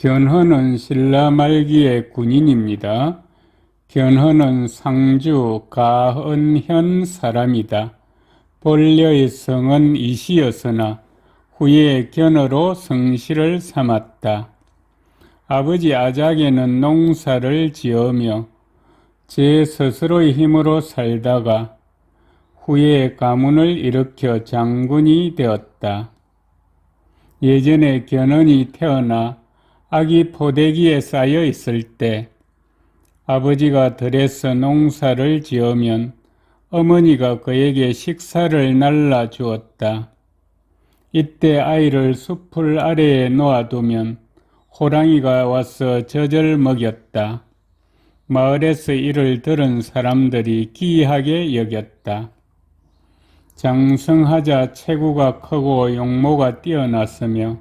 견훤은 신라 말기의 군인입니다. 견훤은 상주 가은현 사람이다. 본래의 성은 이시였으나 후에 견으로 성씨를 삼았다. 아버지 아작에는 농사를 지으며 제 스스로의 힘으로 살다가 후에 가문을 일으켜 장군이 되었다. 예전에 견훤이 태어나 아기 포대기에 쌓여 있을 때 아버지가 들에서 농사를 지으면 어머니가 그에게 식사를 날라 주었다. 이때 아이를 숲풀 아래에 놓아두면 호랑이가 와서 젖을 먹였다. 마을에서 이를 들은 사람들이 기이하게 여겼다. 장성하자 체구가 크고 용모가 뛰어났으며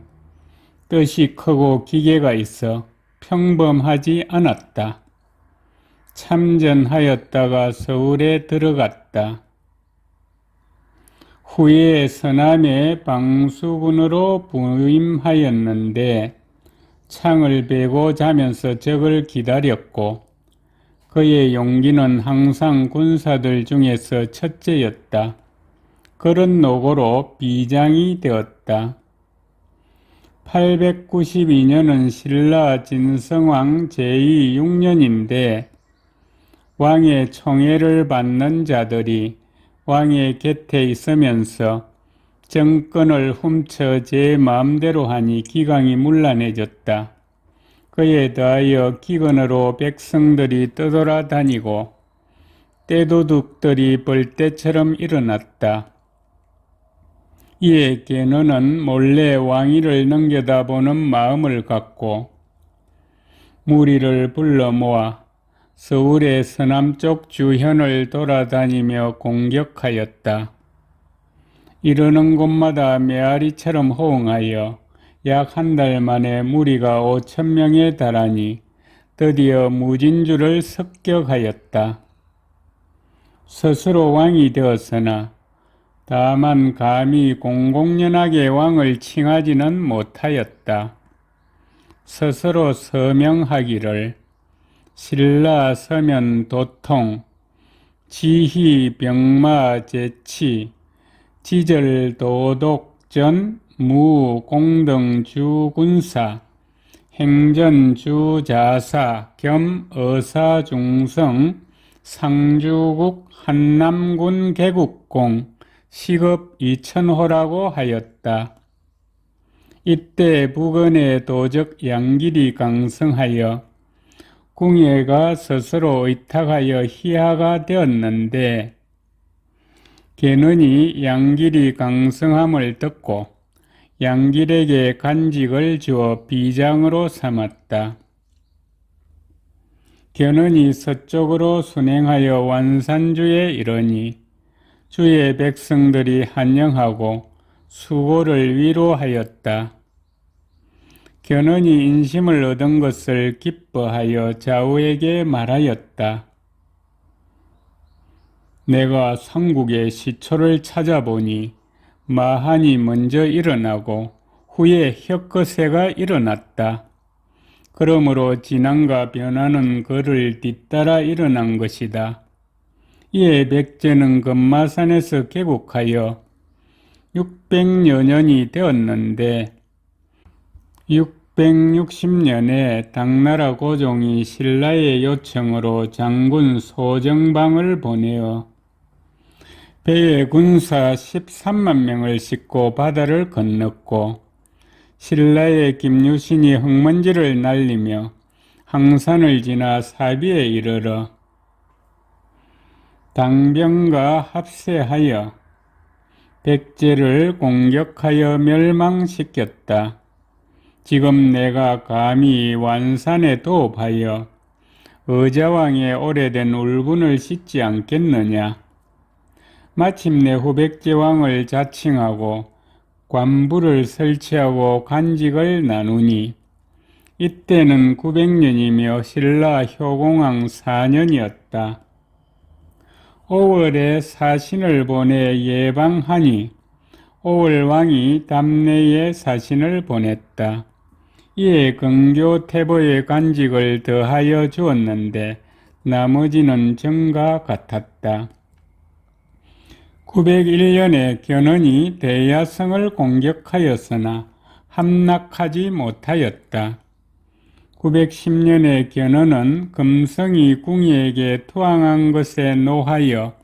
뜻이 크고 기계가 있어 평범하지 않았다. 참전하였다가 서울에 들어갔다. 후에 서남의 방수군으로 부임하였는데 창을 베고 자면서 적을 기다렸고 그의 용기는 항상 군사들 중에서 첫째였다. 그런 노고로 비장이 되었다. 892년은 신라 진성왕 제2 6년인데 왕의 총애를 받는 자들이 왕의 곁에 있으면서 정권을 훔쳐 제 마음대로 하니 기강이 문란해졌다. 그에 더하여 기근으로 백성들이 떠돌아다니고 떼도둑들이 벌떼처럼 일어났다. 이에 견훤은 몰래 왕위를 넘겨다보는 마음을 갖고 무리를 불러 모아 서울의 서남쪽 주현을 돌아다니며 공격하였다. 이르는 곳마다 메아리처럼 호응하여 약 한 달 만에 무리가 5,000명에 달하니 드디어 무진주를 습격하였다. 스스로 왕이 되었으나 다만 감히 공공연하게 왕을 칭하지는 못하였다. 스스로 서명하기를 신라 서면 도통 지희 병마 제치 지절 도독전 무 공등 주군사 행전 주자사 겸 의사 중성 상주국 한남군 개국공 시급 2,000호라고 하였다. 이때 북원의 도적 양길이 강성하여 궁예가 스스로 의탁하여 희하가 되었는데 견훤이 양길이 강성함을 듣고 양길에게 간직을 주어 비장으로 삼았다. 견훤이 서쪽으로 순행하여 완산주에 이르니 주의 백성들이 환영하고 수고를 위로하였다. 견훤이 인심을 얻은 것을 기뻐하여 좌우에게 말하였다. 내가 삼국의 시초를 찾아보니 마한이 먼저 일어나고 후에 혁거세가 일어났다. 그러므로 진앙과 변화는 그를 뒤따라 일어난 것이다. 이에 백제는 금마산에서 개국하여 600여 년이 되었는데 660년에 당나라 고종이 신라의 요청으로 장군 소정방을 보내어 배에 군사 13만 명을 싣고 바다를 건넜고 신라의 김유신이 흙먼지를 날리며 항산을 지나 사비에 이르러 당병과 합세하여 백제를 공격하여 멸망시켰다. 지금 내가 감히 완산에 도읍하여 의자왕의 오래된 울분을 씻지 않겠느냐. 마침내 후백제왕을 자칭하고 관부를 설치하고 간직을 나누니 이때는 900년이며 신라 효공왕 4년이었다. 5월에 사신을 보내 예방하니 5월 왕이 담내에 사신을 보냈다. 이에 근교 태보의 관직을 더하여 주었는데 나머지는 전과 같았다. 901년에 견훤이 대야성을 공격하였으나 함락하지 못하였다. 910년에 견훤은 금성이 궁이에게 투항한 것에 노하여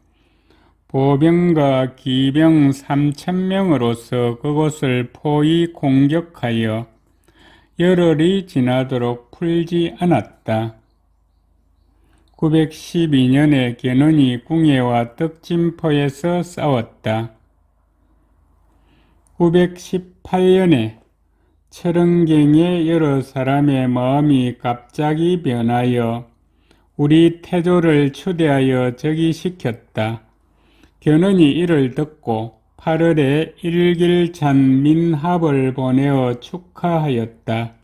보병과 기병 3,000명으로서 그곳을 포위 공격하여 열흘이 지나도록 풀지 않았다. 912년에 견훤이 궁예와 떡진포에서 싸웠다. 918년에 철흥경의 여러 사람의 마음이 갑자기 변하여 우리 태조를 추대하여 즉위시켰다. 견훤이 이를 듣고 8월에 일길찬 민합을 보내어 축하하였다.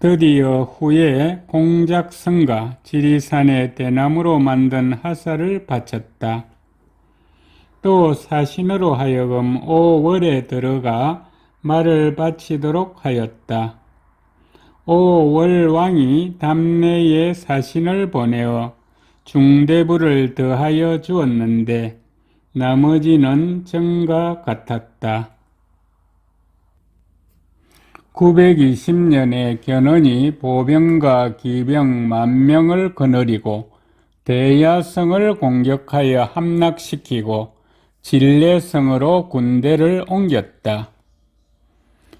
드디어 후에 공작성과 지리산의 대나무로 만든 하사를 바쳤다. 또 사신으로 하여금 5월에 들어가 말을 바치도록 하였다. 5월 왕이 담내에 사신을 보내어 중대부를 더하여 주었는데 나머지는 전과 같았다. 920년에 견훤이 보병과 기병 10,000명을 거느리고 대야성을 공격하여 함락시키고 진례성으로 군대를 옮겼다.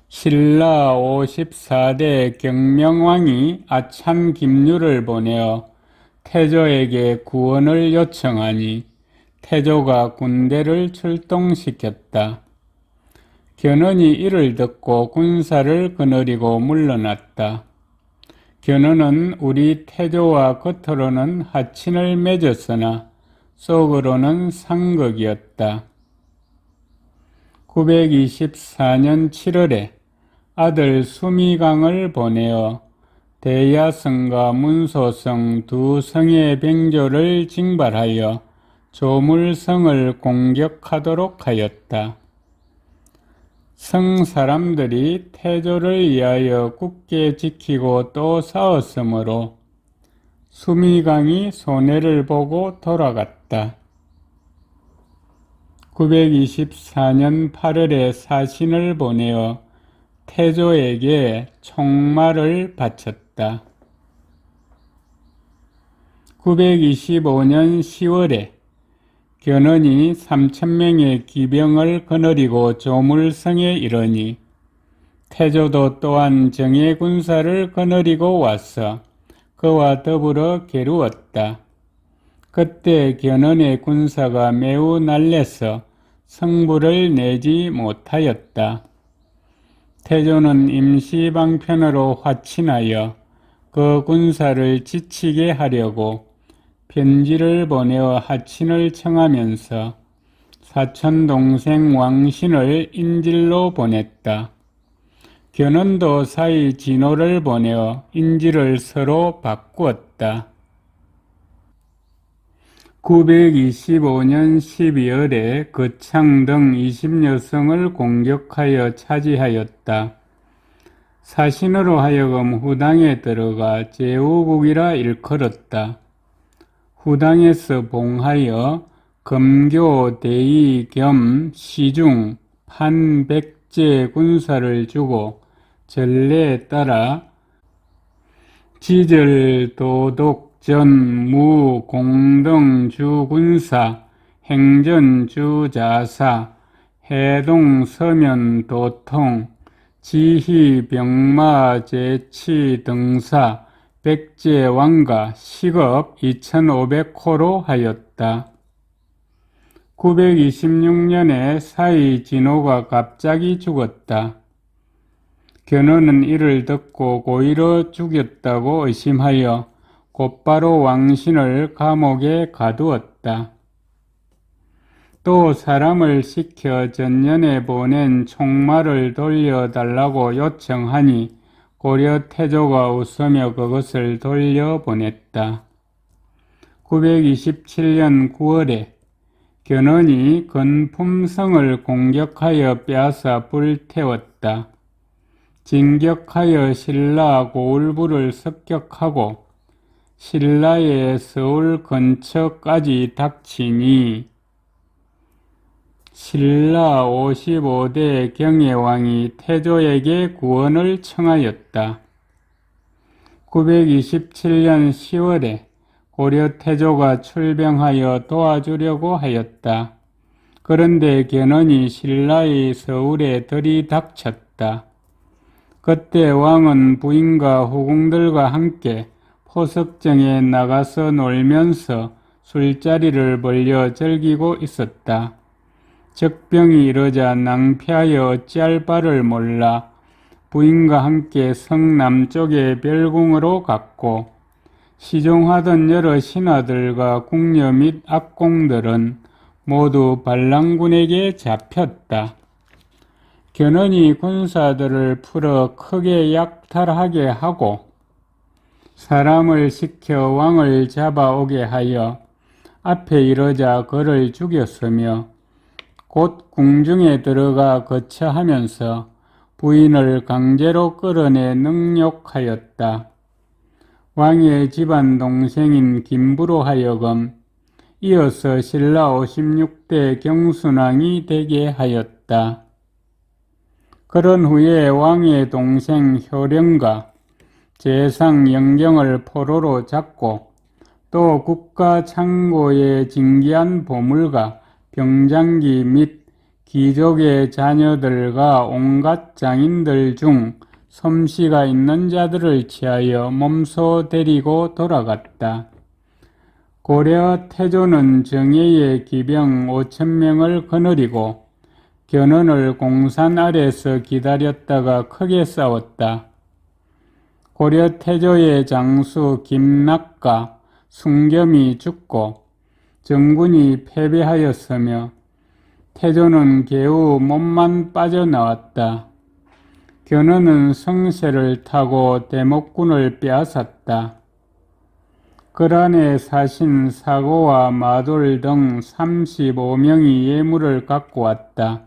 신라 54대 경명왕이 아참 김유를 보내어 태조에게 구원을 요청하니 태조가 군대를 출동시켰다. 견훤이 이를 듣고 군사를 거느리고 물러났다. 견훤은 우리 태조와 겉으로는 하친을 맺었으나 속으로는 상극이었다. 924년 7월에 아들 수미강을 보내어 대야성과 문소성 두 성의 병조를 징발하여 조물성을 공격하도록 하였다. 성 사람들이 태조를 위하여 굳게 지키고 또 싸웠으므로 수미강이 손해를 보고 돌아갔다. 924년 8월에 사신을 보내어 태조에게 총말을 바쳤다. 925년 10월에 견훤이 3,000명의 기병을 거느리고 조물성에 이르니 태조도 또한 정예 군사를 거느리고 와서 그와 더불어 겨루었다. 그때 견훤의 군사가 매우 날래서 성부를 내지 못하였다. 태조는 임시방편으로 화친하여 그 군사를 지치게 하려고 편지를 보내어 하친을 청하면서 사촌 동생 왕신을 인질로 보냈다. 견훤도 사이 진호를 보내어 인질을 서로 바꾸었다. 925년 12월에 거창 등 20여 성을 공격하여 차지하였다. 사신으로 하여금 후당에 들어가 제후국이라 일컬었다. 후당에서 봉하여 검교, 대의 겸 시중, 판백제 군사를 주고 전례에 따라 지절, 도독, 전, 무, 공등, 주군사, 행전, 주자사, 해동, 서면, 도통, 지희, 병마, 제치, 등사, 백제, 왕가, 식업 2,500호로 하였다. 926년에 사이 진호가 갑자기 죽었다. 견훤은 이를 듣고 고의로 죽였다고 의심하여 곧바로 왕신을 감옥에 가두었다. 또 사람을 시켜 전년에 보낸 총말을 돌려달라고 요청하니 고려 태조가 웃으며 그것을 돌려보냈다. 927년 9월에 견훤이 건품성을 공격하여 빼앗아 불태웠다. 진격하여 신라 고을부를 습격하고 신라의 서울 근처까지 닥치니 신라 55대 경혜왕이 태조에게 구원을 청하였다. 927년 10월에 고려 태조가 출병하여 도와주려고 하였다. 그런데 견훤이 신라의 서울에 들이닥쳤다. 그때 왕은 부인과 후궁들과 함께 포석정에 나가서 놀면서 술자리를 벌여 즐기고 있었다. 적병이 이르자 낭패하여 어찌할 바를 몰라 부인과 함께 성 남쪽의 별궁으로 갔고 시종하던 여러 신하들과 궁녀 및 악공들은 모두 반란군에게 잡혔다. 견훤이 군사들을 풀어 크게 약탈하게 하고 사람을 시켜 왕을 잡아오게 하여 앞에 이르자 그를 죽였으며 곧 궁중에 들어가 거처하면서 부인을 강제로 끌어내 능욕하였다. 왕의 집안 동생인 김부로 하여금 이어서 신라 56대 경순왕이 되게 하였다. 그런 후에 왕의 동생 효령과 재상 영경을 포로로 잡고 또 국가 창고에 징기한 보물과 병장기 및 귀족의 자녀들과 온갖 장인들 중 솜씨가 있는 자들을 취하여 몸소 데리고 돌아갔다. 고려 태조는 정예의 기병 5,000명을 거느리고 견훤을 공산 아래서 기다렸다가 크게 싸웠다. 고려 태조의 장수 김낙과 순겸이 죽고 정군이 패배하였으며 태조는 개우 몸만 빠져나왔다. 견훤은 성세를 타고 대목군을 빼앗았다. 그란의 사신 사고와 마돌 등 35명이 예물을 갖고 왔다.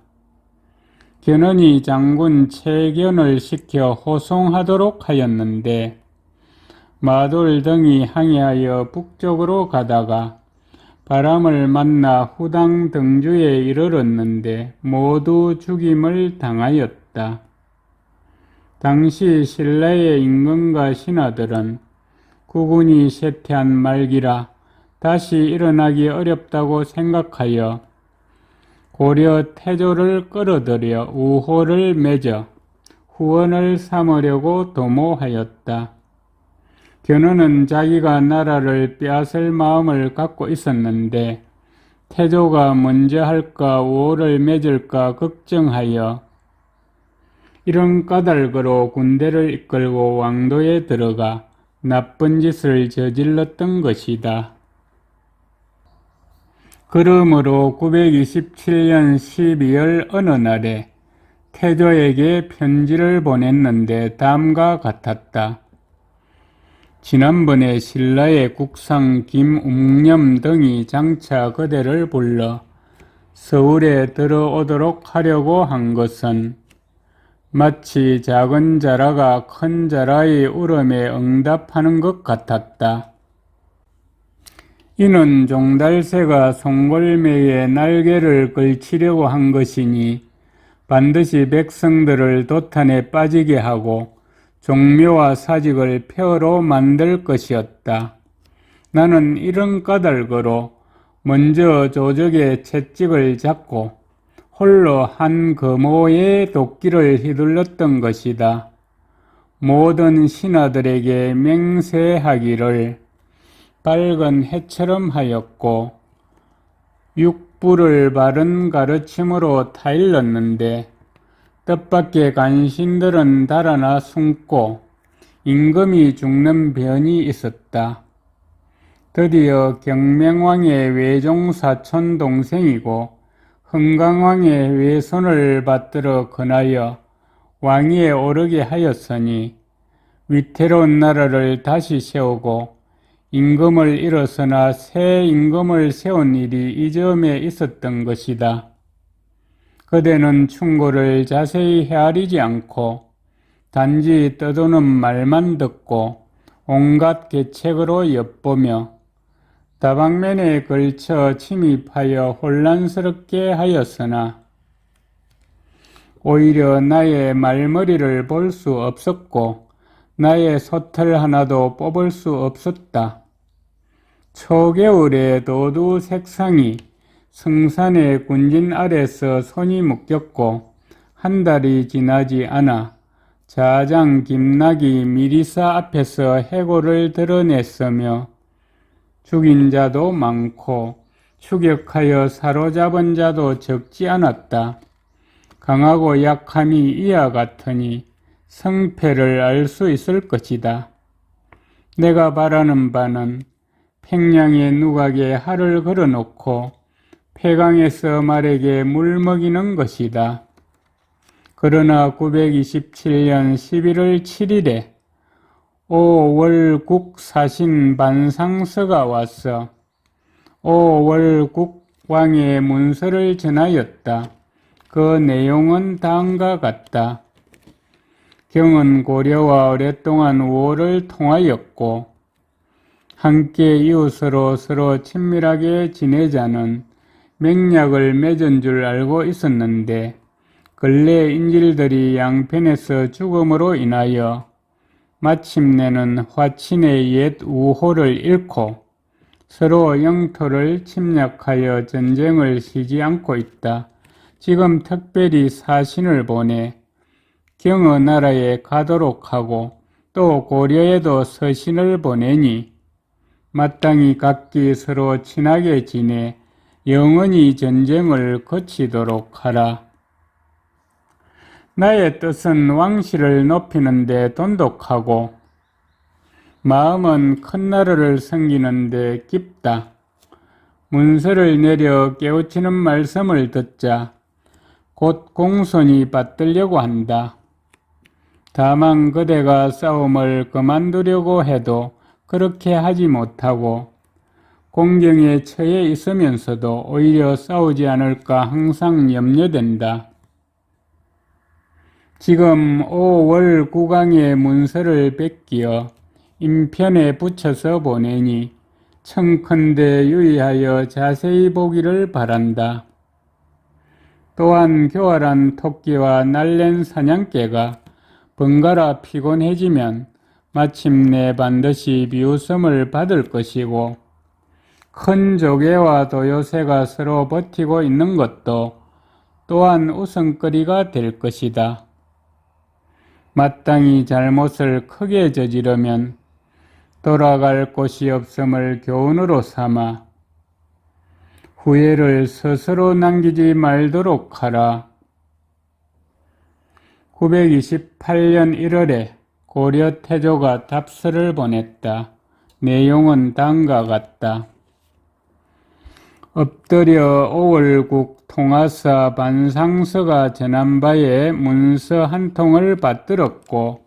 견훤이 장군 최견을 시켜 호송하도록 하였는데 마돌 등이 항해하여 북쪽으로 가다가 바람을 만나 후당 등주에 이르렀는데 모두 죽임을 당하였다. 당시 신라의 임금과 신하들은 국운이 쇠퇴한 말기라 다시 일어나기 어렵다고 생각하여 고려 태조를 끌어들여 우호를 맺어 후원을 삼으려고 도모하였다. 견훤은 자기가 나라를 빼앗을 마음을 갖고 있었는데 태조가 먼저 할까 우호를 맺을까 걱정하여 이런 까닭으로 군대를 이끌고 왕도에 들어가 나쁜 짓을 저질렀던 것이다. 그러므로 927년 12월 어느 날에 태조에게 편지를 보냈는데 다음과 같았다. 지난번에 신라의 국상 김웅념 등이 장차 그대를 불러 서울에 들어오도록 하려고 한 것은 마치 작은 자라가 큰 자라의 울음에 응답하는 것 같았다. 이는 종달새가 송골매에 날개를 걸치려고 한 것이니 반드시 백성들을 도탄에 빠지게 하고 종묘와 사직을 폐허로 만들 것이었다. 나는 이런 까닭으로 먼저 조적의 채찍을 잡고 홀로 한 거모의 도끼를 휘둘렀던 것이다. 모든 신하들에게 맹세하기를 밝은 해처럼 하였고 육부를 바른 가르침으로 타일렀는데 뜻밖의 간신들은 달아나 숨고 임금이 죽는 변이 있었다. 드디어 경명왕의 외종사촌 동생이고 흥강왕의 외손을 받들어 권하여 왕위에 오르게 하였으니 위태로운 나라를 다시 세우고 임금을 일어서나 새 임금을 세운 일이 이 점에 있었던 것이다. 그대는 충고를 자세히 헤아리지 않고 단지 떠도는 말만 듣고 온갖 계책으로 엿보며 다방면에 걸쳐 침입하여 혼란스럽게 하였으나 오히려 나의 말머리를 볼 수 없었고 나의 솥을 하나도 뽑을 수 없었다. 초겨울의 도두 색상이 성산의 군진 아래서 손이 묶였고 한 달이 지나지 않아 자장 김나기 미리사 앞에서 해골을 드러냈으며 죽인 자도 많고 추격하여 사로잡은 자도 적지 않았다. 강하고 약함이 이와 같으니 성패를 알 수 있을 것이다. 내가 바라는 바는 평양의 누각에 활을 걸어놓고 폐강에서 말에게 물 먹이는 것이다. 그러나 927년 11월 7일에 오월국 사신 반상서가 와서 오월국 왕의 문서를 전하였다. 그 내용은 다음과 같다. 경은 고려와 오랫동안 우호를 통하였고 함께 이웃으로 서로 친밀하게 지내자는 맹약을 맺은 줄 알고 있었는데 근래 인질들이 양편에서 죽음으로 인하여 마침내는 화친의 옛 우호를 잃고 서로 영토를 침략하여 전쟁을 쉬지 않고 있다. 지금 특별히 사신을 보내 경의 나라에 가도록 하고 또 고려에도 서신을 보내니 마땅히 각기 서로 친하게 지내 영원히 전쟁을 거치도록 하라. 나의 뜻은 왕실을 높이는 데 돈독하고 마음은 큰 나라를 섬기는 데 깊다. 문서를 내려 깨우치는 말씀을 듣자 곧 공손히 받들려고 한다. 다만 그대가 싸움을 그만두려고 해도 그렇게 하지 못하고 공경에 처해 있으면서도 오히려 싸우지 않을까 항상 염려된다. 지금 5월 국왕의 문서를 뺏기어 인편에 붙여서 보내니 청컨대 유의하여 자세히 보기를 바란다. 또한 교활한 토끼와 날랜 사냥개가 번갈아 피곤해지면 마침내 반드시 비웃음을 받을 것이고 큰 조개와 도요새가 서로 버티고 있는 것도 또한 웃음거리가 될 것이다. 마땅히 잘못을 크게 저지르면 돌아갈 곳이 없음을 교훈으로 삼아 후회를 스스로 남기지 말도록 하라. 928년 1월에 고려 태조가 답서를 보냈다. 내용은 다음과 같다. 엎드려 오월국 통하사 반상서가 전한 바에 문서 한 통을 받들었고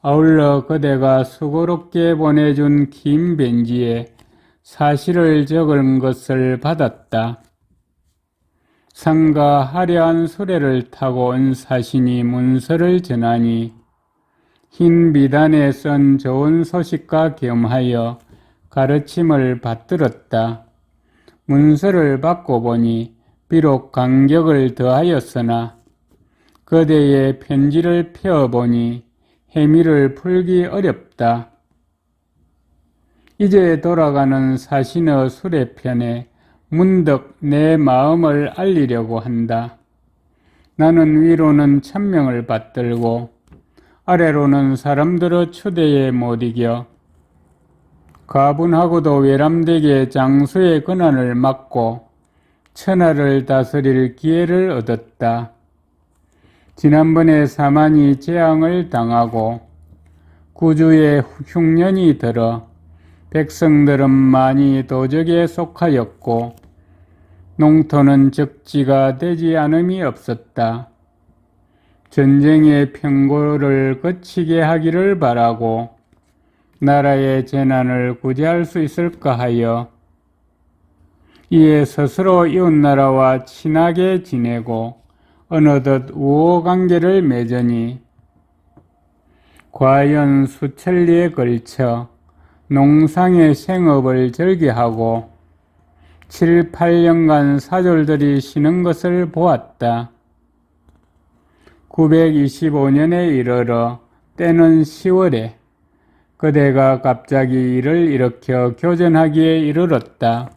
아울러 그대가 수고롭게 보내준 긴 편지에 사실을 적은 것을 받았다. 상가 화려한 수레를 타고 온 사신이 문서를 전하니 흰 비단에 쓴 좋은 소식과 겸하여 가르침을 받들었다. 문서를 받고 보니 비록 감격을 더하였으나 그대의 편지를 펴보니 해미를 풀기 어렵다. 이제 돌아가는 사신의 수레편에 문득 내 마음을 알리려고 한다. 나는 위로는 천명을 받들고 아래로는 사람들의 추대에 못 이겨 가분하고도 외람되게 장수의 권한을 맡고 천하를 다스릴 기회를 얻었다. 지난번에 사만이 재앙을 당하고 구주의 흉년이 들어 백성들은 많이 도적에 속하였고 농토는 적지가 되지 않음이 없었다. 전쟁의 평고를 거치게 하기를 바라고 나라의 재난을 구제할 수 있을까 하여 이에 스스로 이웃나라와 친하게 지내고 어느덧 우호관계를 맺으니 과연 수천리에 걸쳐 농상의 생업을 절개하고 7, 8년간 사졸들이 쉬는 것을 보았다. 925년에 이르러 때는 10월에 그대가 갑자기 일을 일으켜 교전하기에 이르렀다.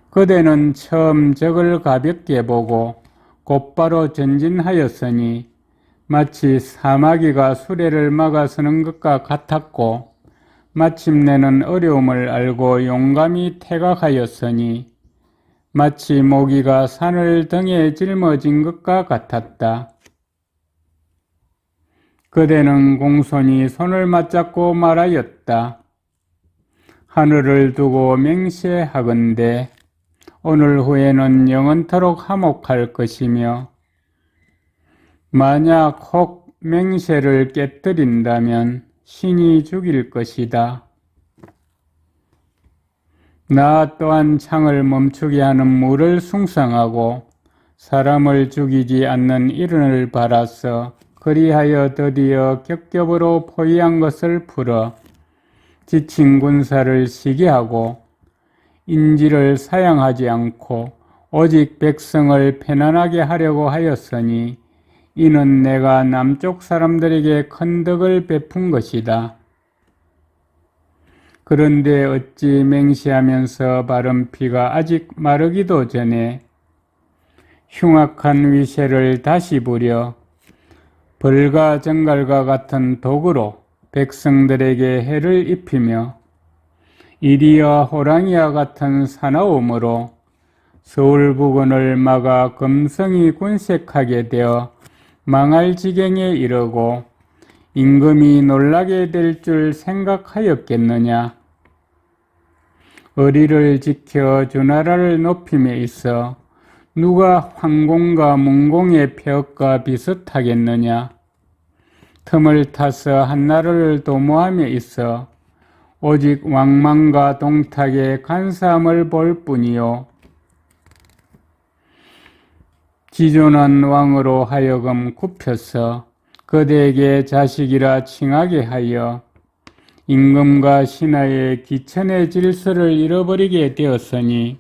그대는 처음 적을 가볍게 보고 곧바로 전진하였으니 마치 사마귀가 수레를 막아서는 것과 같았고, 마침내는 어려움을 알고 용감히 퇴각하였으니 마치 모기가 산을 등에 짊어진 것과 같았다. 그대는 공손히 손을 맞잡고 말하였다. 하늘을 두고 맹세하건대 오늘 후에는 영원토록 화목할 것이며, 만약 혹 맹세를 깨뜨린다면 신이 죽일 것이다. 나 또한 창을 멈추게 하는 물을 숭상하고 사람을 죽이지 않는 일흔을 바라서 그리하여 드디어 겹겹으로 포위한 것을 풀어 지친 군사를 쉬게 하고 인지를 사양하지 않고 오직 백성을 편안하게 하려고 하였으니 이는 내가 남쪽 사람들에게 큰 덕을 베푼 것이다. 그런데 어찌 맹세하면서 바른 피가 아직 마르기도 전에 흉악한 위세를 다시 부려 벌과 정갈과 같은 독으로 백성들에게 해를 입히며 이리와 호랑이와 같은 사나움으로 서울 부근을 막아 금성이 군색하게 되어 망할 지경에 이르고 임금이 놀라게 될 줄 생각하였겠느냐. 의리를 지켜 주나라를 높임에 있어 누가 황공과 문공의 폐업과 비슷하겠느냐. 틈을 타서 한나라를 도모함에 있어 오직 왕망과 동탁의 간사함을 볼 뿐이요, 지존한 왕으로 하여금 굽혀서 그대에게 자식이라 칭하게 하여 임금과 신하의 기천의 질서를 잃어버리게 되었으니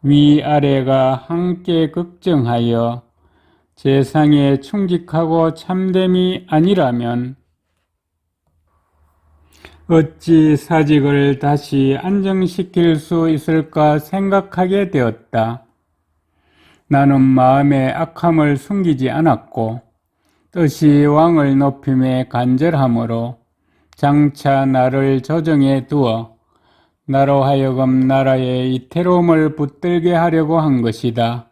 위아래가 함께 걱정하여 재상에 충직하고 참됨이 아니라면 어찌 사직을 다시 안정시킬 수 있을까 생각하게 되었다. 나는 마음의 악함을 숨기지 않았고 뜻이 왕을 높임에 간절함으로 장차 나를 조정해 두어 나로 하여금 나라의 이태로움을 붙들게 하려고 한 것이다.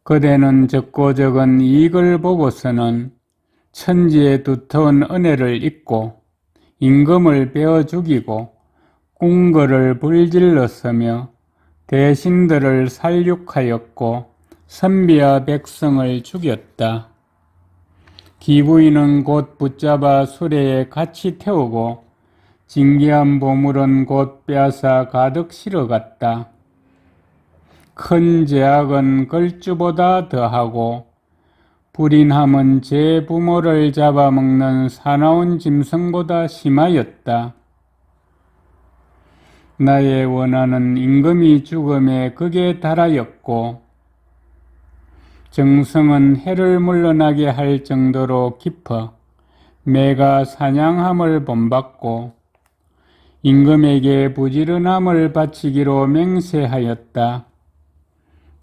그대는 적고 적은 이익을 보고서는 천지의 두터운 은혜를 잊고 임금을 베어 죽이고 궁궐을 불질렀으며 대신들을 살육하였고 선비와 백성을 죽였다. 기부인은 곧 붙잡아 수레에 같이 태우고 진귀한 보물은 곧 빼앗아 가득 실어갔다. 큰 죄악은 걸주보다 더하고 불인함은 제 부모를 잡아먹는 사나운 짐승보다 심하였다. 나의 원한은 임금이 죽음의 극에 달하였고 정성은 해를 물러나게 할 정도로 깊어 매가 사냥함을 본받고 임금에게 부지런함을 바치기로 맹세하였다.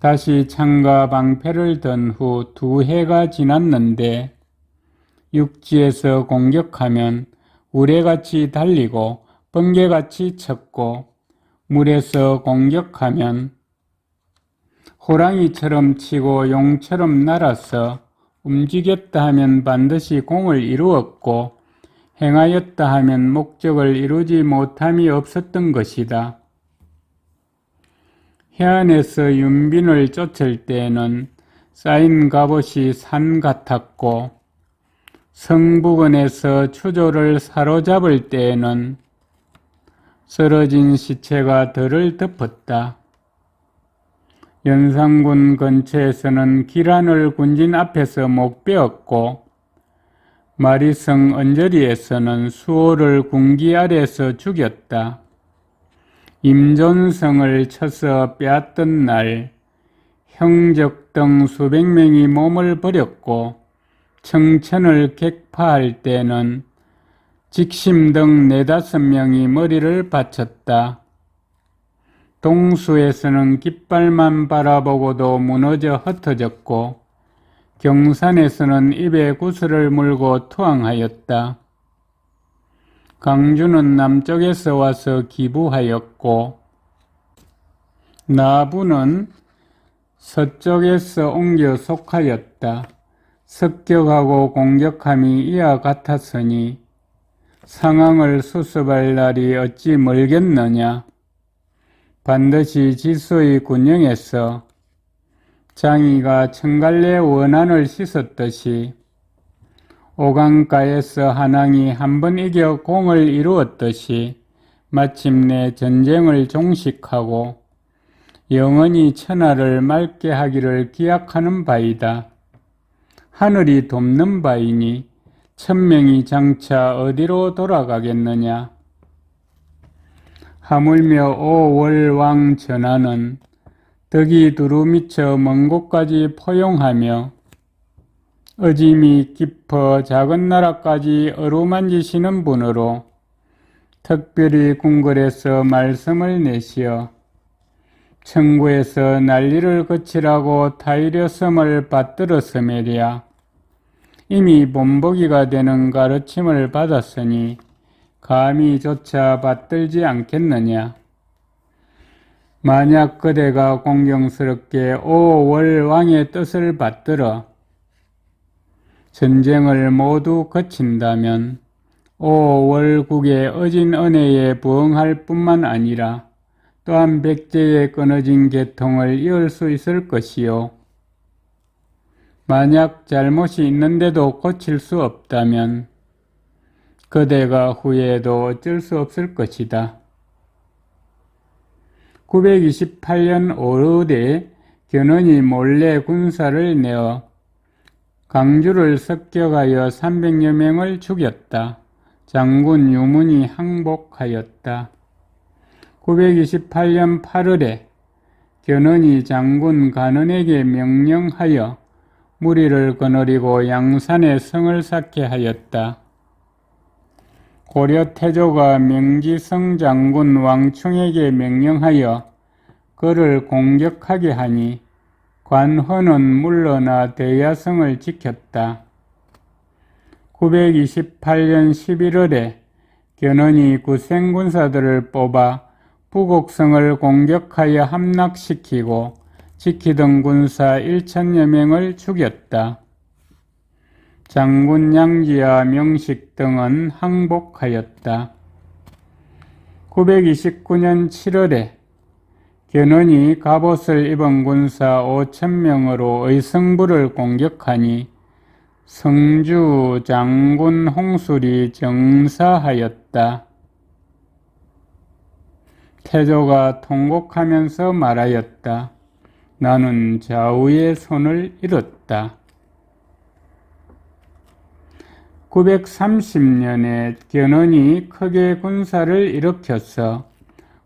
다시 창과 방패를 든 후 2해가 지났는데 육지에서 공격하면 우레같이 달리고 번개같이 쳤고 물에서 공격하면 호랑이처럼 치고 용처럼 날아서 움직였다 하면 반드시 공을 이루었고 행하였다 하면 목적을 이루지 못함이 없었던 것이다. 해안에서 윤빈을 쫓을 때에는 쌓인 갑옷이 산 같았고 성부근에서 추조를 사로잡을 때에는 쓰러진 시체가 들을 덮었다. 연산군 근처에서는 기란을 군진 앞에서 못 베었고 마리성 언저리에서는 수호를 군기 아래서 죽였다. 임존성을 쳐서 빼앗던 날 형적 등 수백 명이 몸을 버렸고 청천을 객파할 때는 직심 등 4~5명이 머리를 바쳤다. 동수에서는 깃발만 바라보고도 무너져 흩어졌고 경산에서는 입에 구슬을 물고 투항하였다. 강주는 남쪽에서 와서 기부하였고 나부는 서쪽에서 옮겨 속하였다. 습격하고 공격함이 이와 같았으니 상황을 수습할 날이 어찌 멀겠느냐. 반드시 지소의 군영에서 장이가 청갈래 원한을 씻었듯이 오강가에서 한왕이 한번 이겨 공을 이루었듯이 마침내 전쟁을 종식하고 영원히 천하를 맑게 하기를 기약하는 바이다. 하늘이 돕는 바이니 천명이 장차 어디로 돌아가겠느냐. 하물며 오월왕 전하는 덕이 두루미쳐 먼 곳까지 포용하며 어짐이 깊어 작은 나라까지 어루만지시는 분으로 특별히 궁궐에서 말씀을 내시어 청구에서 난리를 그치라고 타이려섬을 받들었으매랴. 이미 본보기가 되는 가르침을 받았으니 감히 조차 받들지 않겠느냐. 만약 그대가 공경스럽게 오월왕의 뜻을 받들어 전쟁을 모두 거친다면 오월국의 어진 은혜에 부응할 뿐만 아니라 또한 백제의 끊어진 계통을 이을 수 있을 것이요. 만약 잘못이 있는데도 고칠 수 없다면 그대가 후회해도 어쩔 수 없을 것이다. 928년 5월에 견훤이 몰래 군사를 내어 강주를 습격하여 300여 명을 죽였다. 장군 유문이 항복하였다. 928년 8월에 견훤이 장군 간언에게 명령하여 무리를 거느리고 양산에 성을 쌓게 하였다. 고려 태조가 명지성 장군 왕충에게 명령하여 그를 공격하게 하니 관헌은 물러나 대야성을 지켰다. 928년 11월에 견훤이 구생군사들을 뽑아 부곡성을 공격하여 함락시키고 지키던 군사 1,000여 명을 죽였다. 장군 양지와 명식 등은 항복하였다. 929년 7월에 견훤이 갑옷을 입은 군사 5,000명으로 의성부를 공격하니 성주 장군 홍술이 정사하였다. 태조가 통곡하면서 말하였다. 나는 좌우의 손을 잃었다. 930년에 견훤이 크게 군사를 일으켜서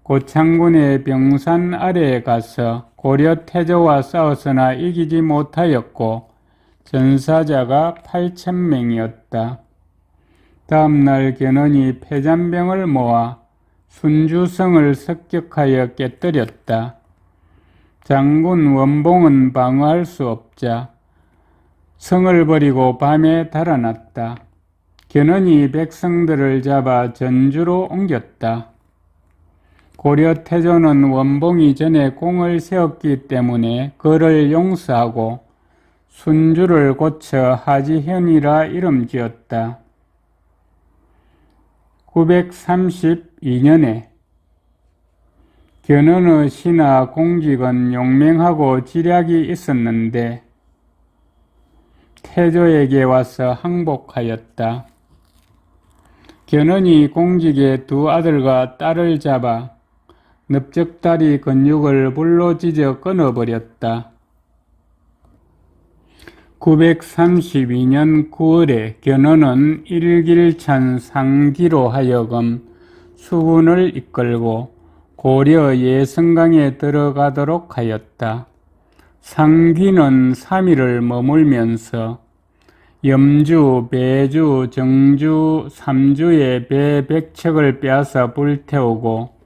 고창군의 병산 아래에 가서 고려 태조와 싸웠으나 이기지 못하였고 전사자가 8,000명이었다. 다음날 견훤이 패잔병을 모아 순주성을 습격하여 깨뜨렸다. 장군 원봉은 방어할 수 없자 성을 버리고 밤에 달아났다. 견훤이 백성들을 잡아 전주로 옮겼다. 고려 태조는 원봉이 전에 공을 세웠기 때문에 그를 용서하고 순주를 고쳐 하지현이라 이름 지었다. 932년에 견훤의 신하 공직은 용맹하고 지략이 있었는데 태조에게 와서 항복하였다. 견훤이 공직의 두 아들과 딸을 잡아 넓적다리 근육을 불로 찢어 끊어버렸다. 932년 9월에 견훤은 일길찬 상기로 하여금 수군을 이끌고 고려 예성강에 들어가도록 하였다. 상기는 3일을 머물면서 염주, 배주, 정주, 삼주의 배 100척을 빼앗아 불태우고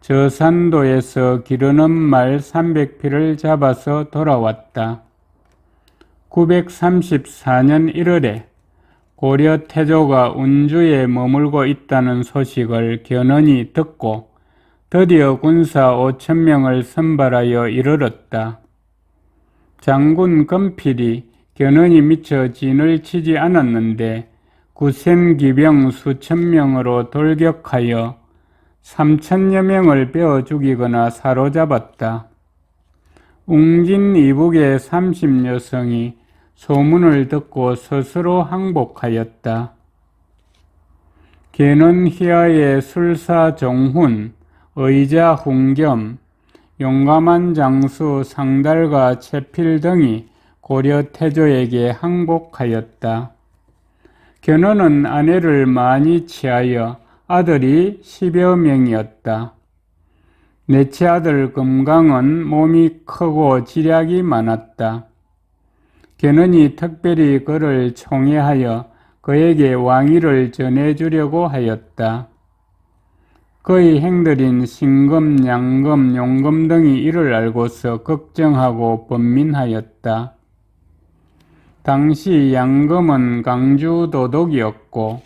저산도에서 기르는 말 300匹를 잡아서 돌아왔다. 934년 1월에 고려 태조가 운주에 머물고 있다는 소식을 견훤이 듣고 드디어 군사 5,000명을 선발하여 이르렀다. 장군 금필이 견훤이 미처 진을 치지 않았는데 구센기병 수천 명으로 돌격하여 3,000여 명을 베어 죽이거나 사로잡았다. 웅진 이북의 30여성이 소문을 듣고 스스로 항복하였다. 견훤희하의 술사 종훈, 의자 훈겸, 용감한 장수 상달과 채필 등이 고려 태조에게 항복하였다. 견훤은 아내를 많이 취하여 아들이 10여 명이었다. 넷째 아들 금강은 몸이 크고 지략이 많았다. 견훤이 특별히 그를 총애하여 그에게 왕위를 전해주려고 하였다. 그의 행들인 신금, 양금, 용금 등이 이를 알고서 걱정하고 번민하였다. 당시 양금은 강주 도독이었고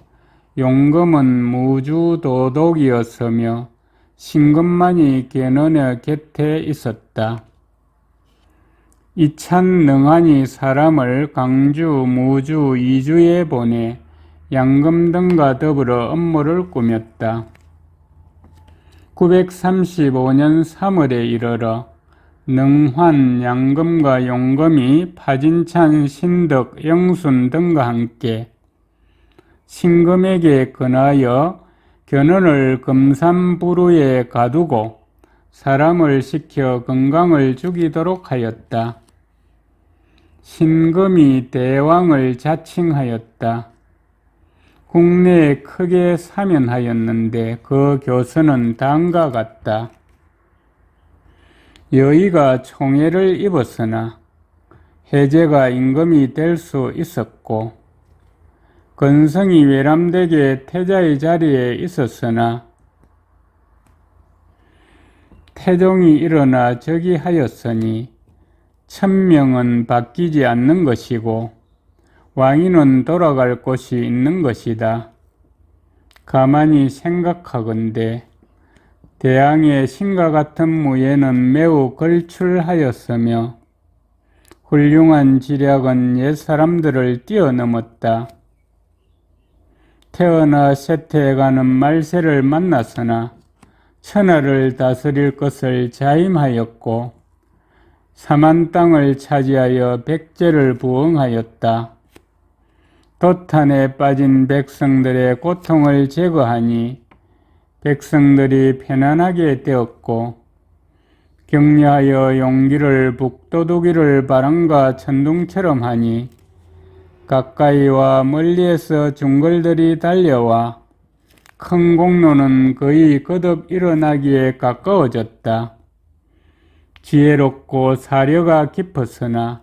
용금은 무주 도독이었으며 신금만이 견훤의 곁에 있었다. 이찬 능한이 사람을 강주, 무주, 이주에 보내 양금 등과 더불어 업무를 꾸몄다. 935년 3월에 이르러 능환, 양금과 용금이 파진찬, 신덕, 영순 등과 함께 신금에게 권하여 견훤을 금산부루에 가두고 사람을 시켜 금강을 죽이도록 하였다. 신금이 대왕을 자칭하였다. 국내에 크게 사면하였는데 그 교서는 다음과 같다. 여의가 총애를 입었으나 해제가 임금이 될 수 있었고 건성이 외람되게 태자의 자리에 있었으나 태종이 일어나 즉위하였으니 천명은 바뀌지 않는 것이고 왕위는 돌아갈 곳이 있는 것이다. 가만히 생각하건대 대왕의 신과 같은 무예는 매우 걸출하였으며 훌륭한 지략은 옛 사람들을 뛰어넘었다. 태어나 쇠퇴해가는 말세를 만났으나 천하를 다스릴 것을 자임하였고 사만 땅을 차지하여 백제를 부흥하였다. 도탄에 빠진 백성들의 고통을 제거하니 백성들이 편안하게 되었고 격려하여 용기를 북돋우기를 바람과 천둥처럼 하니 가까이와 멀리에서 중걸들이 달려와 큰 공로는 거의 거듭 일어나기에 가까워졌다. 지혜롭고 사려가 깊었으나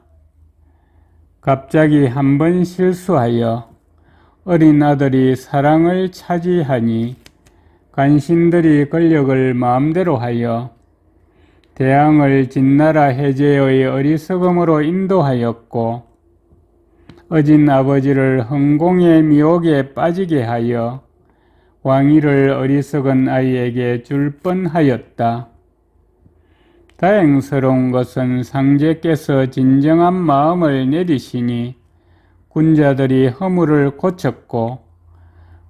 갑자기 한 번 실수하여 어린 아들이 사랑을 차지하니 간신들이 권력을 마음대로 하여 대왕을 진나라 해제의 어리석음으로 인도하였고 어진 아버지를 흥공의 미혹에 빠지게 하여 왕위를 어리석은 아이에게 줄 뻔하였다. 다행스러운 것은 상제께서 진정한 마음을 내리시니 군자들이 허물을 고쳤고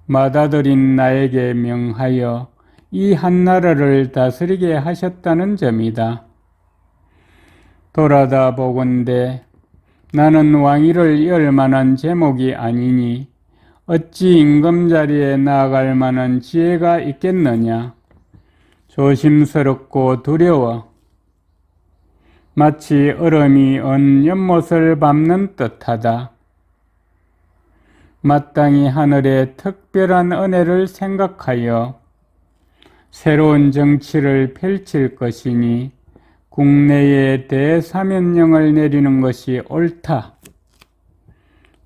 맏아들인 나에게 명하여 이 한나라를 다스리게 하셨다는 점이다. 돌아다 보건대 나는 왕위를 이을 만한 제목이 아니니 어찌 임금 자리에 나아갈 만한 지혜가 있겠느냐. 조심스럽고 두려워 마치 얼음이 언 연못을 밟는 듯하다. 마땅히 하늘의 특별한 은혜를 생각하여 새로운 정치를 펼칠 것이니 국내에 대사면령을 내리는 것이 옳다.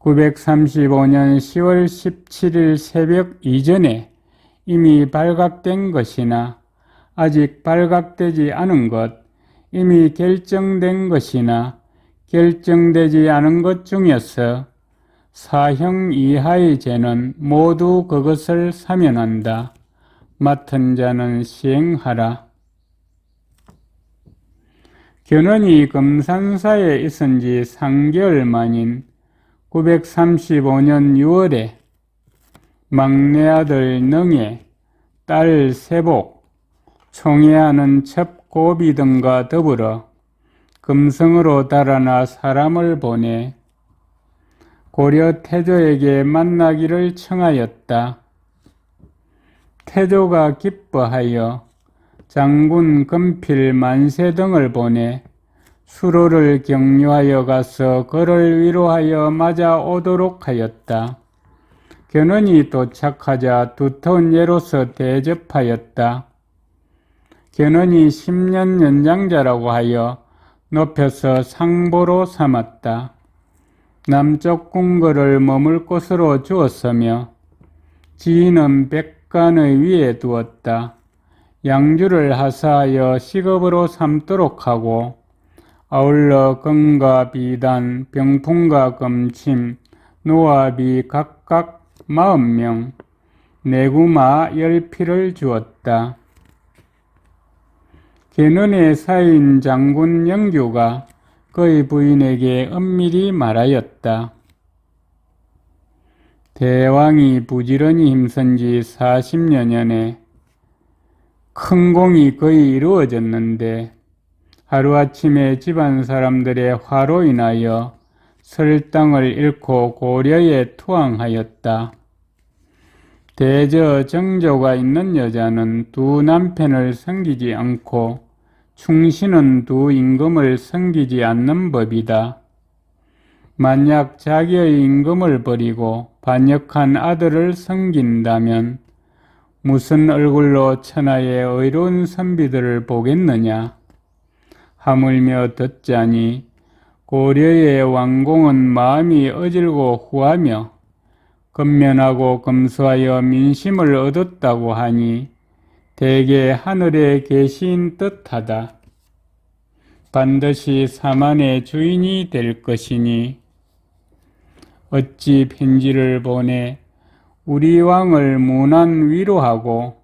935년 10월 17일 새벽 이전에 이미 발각된 것이나 아직 발각되지 않은 것, 이미 결정된 것이나 결정되지 않은 것 중에서 사형 이하의 죄는 모두 그것을 사면한다. 맡은 자는 시행하라. 견훤이 금산사에 있은 지 3개월 만인 935년 6월에 막내 아들 능에, 딸 세복, 총애하는 첩 고비 등과 더불어 금성으로 달아나 사람을 보내 고려 태조에게 만나기를 청하였다. 태조가 기뻐하여 장군 금필 만세 등을 보내 수로를 격려하여 가서 그를 위로하여 맞아 오도록 하였다. 견훤이 도착하자 두터운 예로서 대접하였다. 견훤이 10년 연장자라고 하여 높여서 상보로 삼았다. 남쪽 궁궐을 머물 곳으로 주었으며 지인은 백관의 위에 두었다. 양주를 하사하여 식업으로 삼도록 하고 아울러 금과 비단, 병풍과 금침, 노압이 각각 40명, 내구마 10匹를 주었다. 견훤의 사인 장군 영규가 그의 부인에게 은밀히 말하였다. 대왕이 부지런히 힘쓴 지 40여 년에 큰 공이 거의 이루어졌는데 하루아침에 집안 사람들의 화로 인하여 설당을 잃고 고려에 투항하였다. 대저 정조가 있는 여자는 두 남편을 섬기지 않고 충신은 두 임금을 섬기지 않는 법이다. 만약 자기의 임금을 버리고 반역한 아들을 섬긴다면 무슨 얼굴로 천하의 의로운 선비들을 보겠느냐. 하물며 듣자니 고려의 왕공은 마음이 어질고 후하며 근면하고 검소하여 민심을 얻었다고 하니 대개 하늘에 계신 듯하다. 반드시 사만의 주인이 될 것이니 어찌 편지를 보내 우리 왕을 무난 위로하고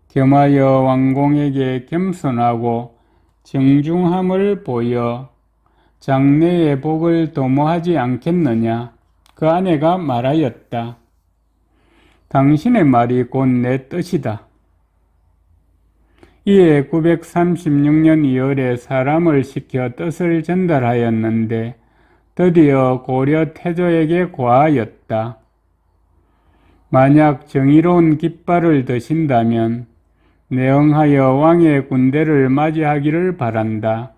겸하여 왕공에게 겸손하고 정중함을 보여 장래의 복을 도모하지 않겠느냐. 그 아내가 말하였다. 당신의 말이 곧 내 뜻이다. 이에 936년 2월에 사람을 시켜 뜻을 전달하였는데 드디어 고려 태조에게 고하였다. 만약 정의로운 깃발을 드신다면 내응하여 왕의 군대를 맞이하기를 바란다.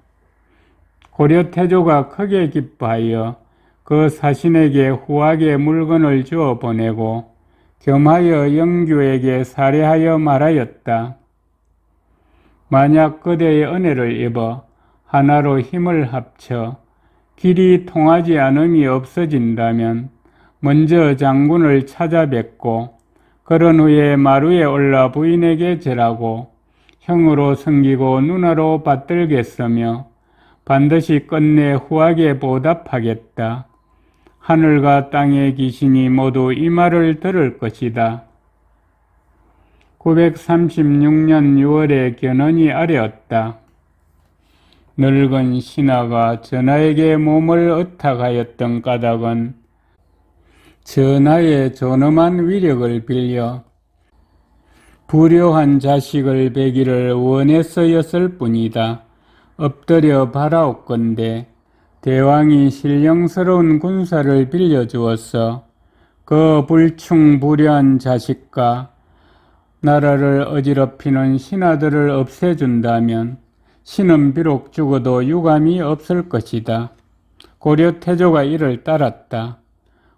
고려 태조가 크게 기뻐하여 그 사신에게 후하게 물건을 주어 보내고 겸하여 영규에게 살해하여 말하였다. 만약 그대의 은혜를 입어 하나로 힘을 합쳐 길이 통하지 않음이 없어진다면 먼저 장군을 찾아뵙고 그런 후에 마루에 올라 부인에게 절하고 형으로 섬기고 누나로 받들겠으며 반드시 끝내 후하게 보답하겠다. 하늘과 땅의 귀신이 모두 이 말을 들을 것이다. 936년 6월에 견훤이 아뢰었다. 늙은 신하가 전하에게 몸을 의탁하였던 까닭은 전하의 존엄한 위력을 빌려 불효한 자식을 베기를 원해서였을 뿐이다. 엎드려 바라옵건대 대왕이 신령스러운 군사를 빌려주어서 그 불충불효한 자식과 나라를 어지럽히는 신하들을 없애준다면 신은 비록 죽어도 유감이 없을 것이다. 고려 태조가 이를 따랐다.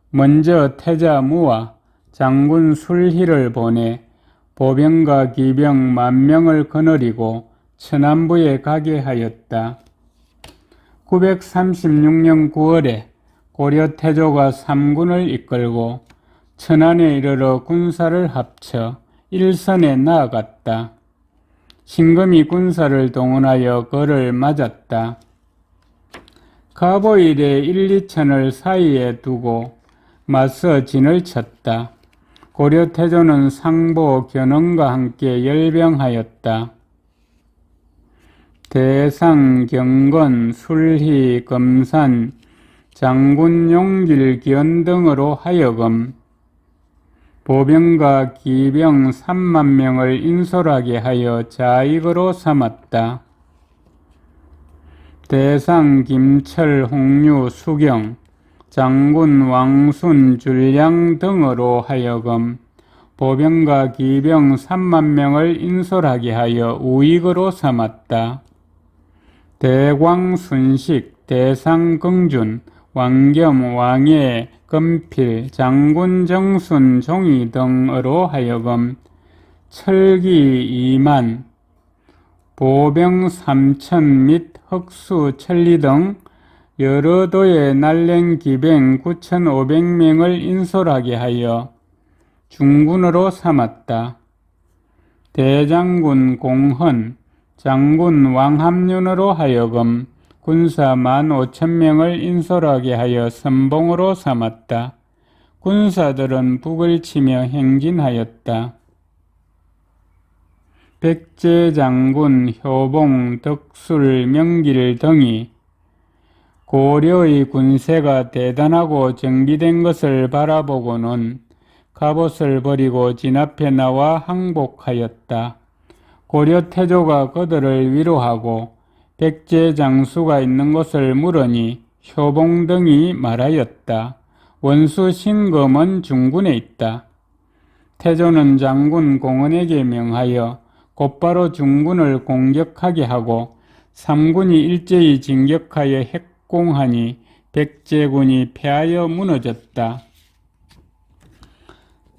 먼저 태자 무와 장군 술희를 보내 보병과 기병 10,000명을 거느리고 천안부에 가게 하였다. 936년 9월에 고려 태조가 3군을 이끌고 천안에 이르러 군사를 합쳐 일선에 나아갔다. 신금이 군사를 동원하여 그를 맞았다. 가보일에 1, 2천을 사이에 두고 맞서 진을 쳤다. 고려 태조는 상보, 견훤과 함께 열병하였다. 대상, 경건, 술희, 검산, 장군, 용길, 기원 등으로 하여금 보병과 기병 30,000명을 인솔하게 하여 자익으로 삼았다. 대상, 김철, 홍유, 수경, 장군, 왕순, 줄량 등으로 하여금 보병과 기병 30,000명을 인솔하게 하여 우익으로 삼았다. 대광, 순식, 대상, 긍준, 왕겸, 왕예, 금필, 장군, 정순, 종이 등으로 하여금 철기 2만, 보병 3,000 및 흑수, 천리 등 여러 도의 날랭 기병 9,500명을 인솔하게 하여 중군으로 삼았다. 대장군 공헌, 장군 왕합륜으로 하여금 군사 15,000명을 인솔하게 하여 선봉으로 삼았다. 군사들은 북을 치며 행진하였다. 백제 장군 효봉, 덕술, 명길 등이 고려의 군세가 대단하고 정비된 것을 바라보고는 갑옷을 버리고 진 앞에 나와 항복하였다. 고려 태조가 그들을 위로하고 백제 장수가 있는 곳을 물으니 효봉 등이 말하였다. 원수 신금은 중군에 있다. 태조는 장군 공헌에게 명하여 곧바로 중군을 공격하게 하고 3군이 일제히 진격하여 핵공하니 백제군이 패하여 무너졌다.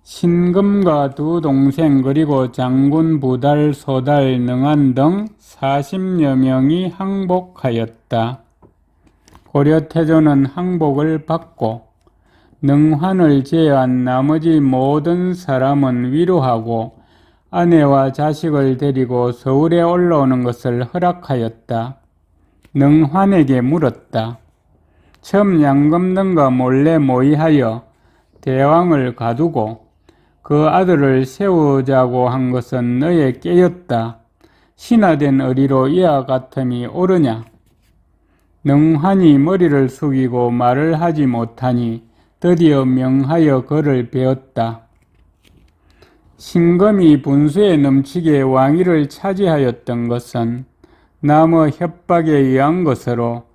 신금과 두 동생 그리고 장군 부달, 소달, 능한 등 40여 명이 항복하였다. 고려 태조는 항복을 받고 능환을 제외한 나머지 모든 사람은 위로하고 아내와 자식을 데리고 서울에 올라오는 것을 허락하였다. 능환에게 물었다. 처음 양금 등과 몰래 모의하여 대왕을 가두고 그 아들을 세우자고 한 것은 너의 깨였다. 신하된 의리로 이와 같음이 옳으냐? 능환이 머리를 숙이고 말을 하지 못하니 드디어 명하여 그를 베었다. 신금이 분수에 넘치게 왕위를 차지하였던 것은 남의 협박에 의한 것으로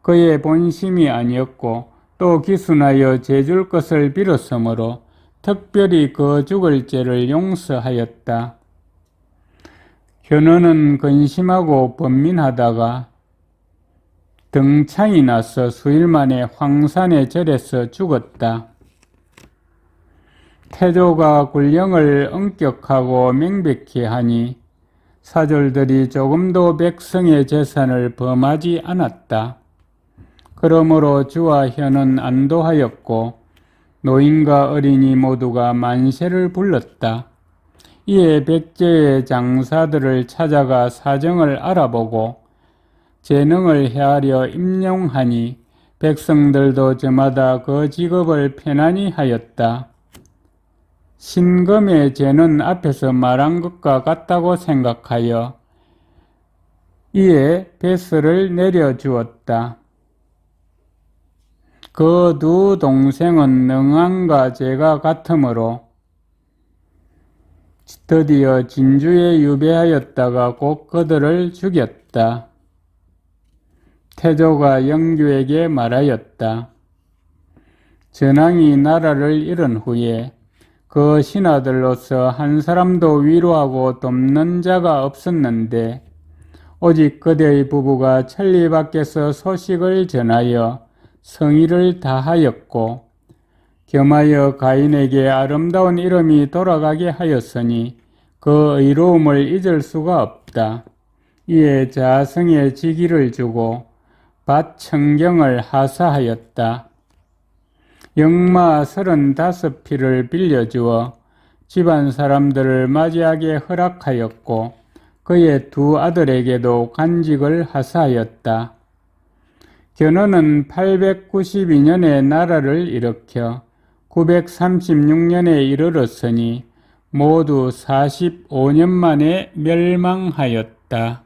그의 본심이 아니었고 또 기순하여 재줄 것을 빌었으므로 특별히 그 죽을 죄를 용서하였다. 견훤은 근심하고 번민하다가 등창이 나서 수일 만에 황산의 절에서 죽었다. 태조가 군령을 엄격하고 명백히 하니 사졸들이 조금도 백성의 재산을 범하지 않았다. 그러므로 주와 현은 안도하였고 노인과 어린이 모두가 만세를 불렀다. 이에 백제의 장사들을 찾아가 사정을 알아보고 재능을 헤아려 임용하니 백성들도 저마다 그 직업을 편안히 하였다. 신금의 죄는 앞에서 말한 것과 같다고 생각하여 이에 뱃을 내려주었다. 그 두 동생은 능한과 죄가 같으므로 드디어 진주에 유배하였다가 곧 그들을 죽였다. 태조가 영규에게 말하였다. 전왕이 나라를 잃은 후에 그 신하들로서 한 사람도 위로하고 돕는 자가 없었는데 오직 그대의 부부가 천리 밖에서 소식을 전하여 성의를 다하였고 겸하여 가인에게 아름다운 이름이 돌아가게 하였으니 그 의로움을 잊을 수가 없다. 이에 자성에 직위를 주고 밭 청경을 하사하였다. 영마 35匹를 빌려주어 집안 사람들을 맞이하게 허락하였고 그의 두 아들에게도 간직을 하사하였다. 견훤은 892년에 나라를 일으켜 936년에 이르렀으니 모두 45년 만에 멸망하였다.